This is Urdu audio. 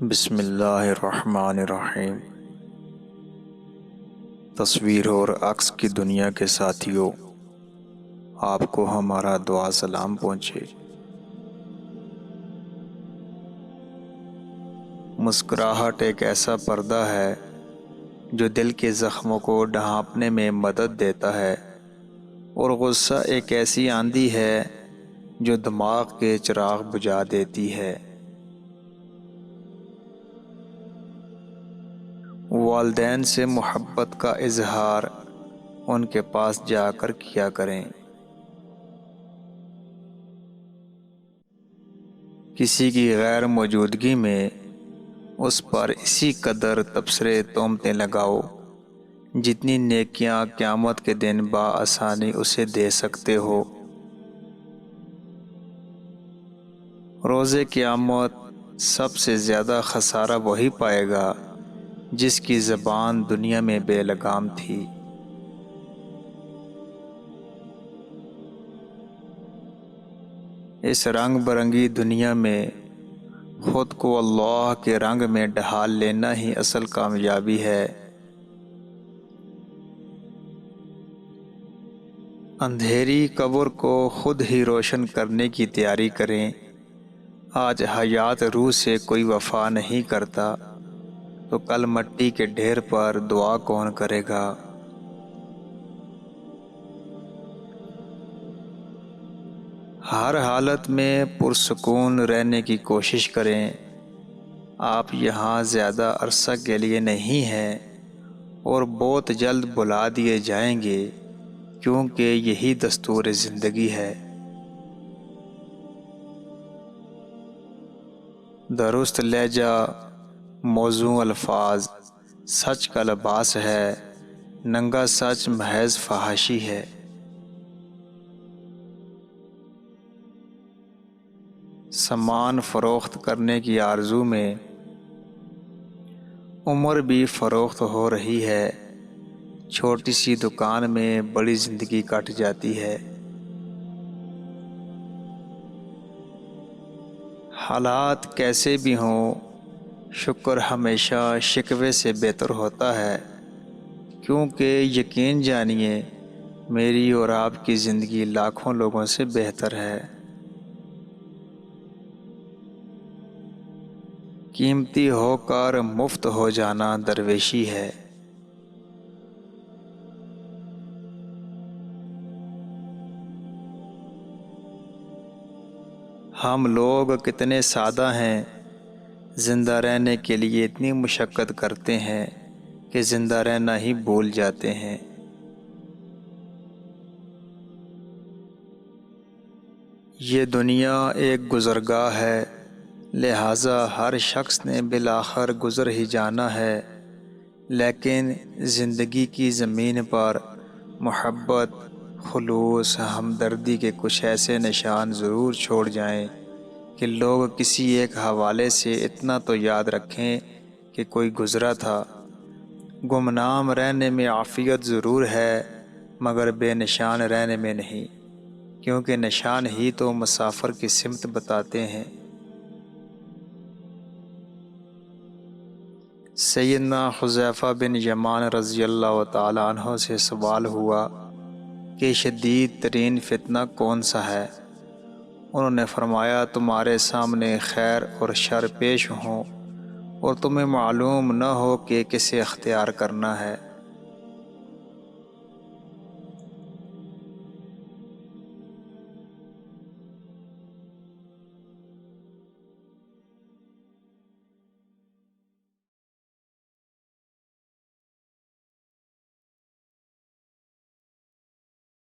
بسم اللہ الرحمن الرحیم۔ تصویر اور عکس کی دنیا کے ساتھیوں، آپ کو ہمارا دعا سلام پہنچے۔ مسکراہٹ ایک ایسا پردہ ہے جو دل کے زخموں کو ڈھانپنے میں مدد دیتا ہے، اور غصہ ایک ایسی آندھی ہے جو دماغ کے چراغ بجھا دیتی ہے۔ والدین سے محبت کا اظہار ان کے پاس جا کر کیا کریں۔ کسی کی غیر موجودگی میں اس پر اسی قدر تبصرے تہمتیں لگاؤ جتنی نیکیاں قیامت کے دن بآسانی اسے دے سکتے ہو۔ روز قیامت سب سے زیادہ خسارہ وہی پائے گا جس کی زبان دنیا میں بے لگام تھی۔ اس رنگ برنگی دنیا میں خود کو اللہ کے رنگ میں ڈھال لینا ہی اصل کامیابی ہے۔ اندھیری قبر کو خود ہی روشن کرنے کی تیاری کریں۔ آج حیات روح سے کوئی وفا نہیں کرتا تو کل مٹی کے ڈھیر پر دعا کون کرے گا؟ ہر حالت میں پرسکون رہنے کی کوشش کریں۔ آپ یہاں زیادہ عرصہ کے لیے نہیں ہیں اور بہت جلد بلا دیے جائیں گے، کیونکہ یہی دستور زندگی ہے۔ درست لہجہ، موزوں الفاظ سچ کا لباس ہے، ننگا سچ محض فحاشی ہے۔ سامان فروخت کرنے کی آرزو میں عمر بھی فروخت ہو رہی ہے۔ چھوٹی سی دکان میں بڑی زندگی کٹ جاتی ہے۔ حالات کیسے بھی ہوں، شکر ہمیشہ شکوے سے بہتر ہوتا ہے، کیونکہ یقین جانیے میری اور آپ کی زندگی لاکھوں لوگوں سے بہتر ہے۔ قیمتی ہو کر مفت ہو جانا درویشی ہے۔ ہم لوگ کتنے سادہ ہیں، زندہ رہنے کے لیے اتنی مشقت کرتے ہیں کہ زندہ رہنا ہی بھول جاتے ہیں۔ یہ دنیا ایک گزرگاہ ہے، لہٰذا ہر شخص نے بالآخر گزر ہی جانا ہے، لیکن زندگی کی زمین پر محبت، خلوص، ہمدردی کے کچھ ایسے نشان ضرور چھوڑ جائیں کہ لوگ کسی ایک حوالے سے اتنا تو یاد رکھیں کہ کوئی گزرا تھا۔ گمنام رہنے میں عافیت ضرور ہے، مگر بے نشان رہنے میں نہیں، کیونکہ نشان ہی تو مسافر کی سمت بتاتے ہیں۔ سیدنا حذیفہ بن یمان رضی اللہ تعالیٰ عنہ سے سوال ہوا کہ شدید ترین فتنہ کون سا ہے؟ انہوں نے فرمایا، تمہارے سامنے خیر اور شر پیش ہوں اور تمہیں معلوم نہ ہو کہ کسے اختیار کرنا ہے۔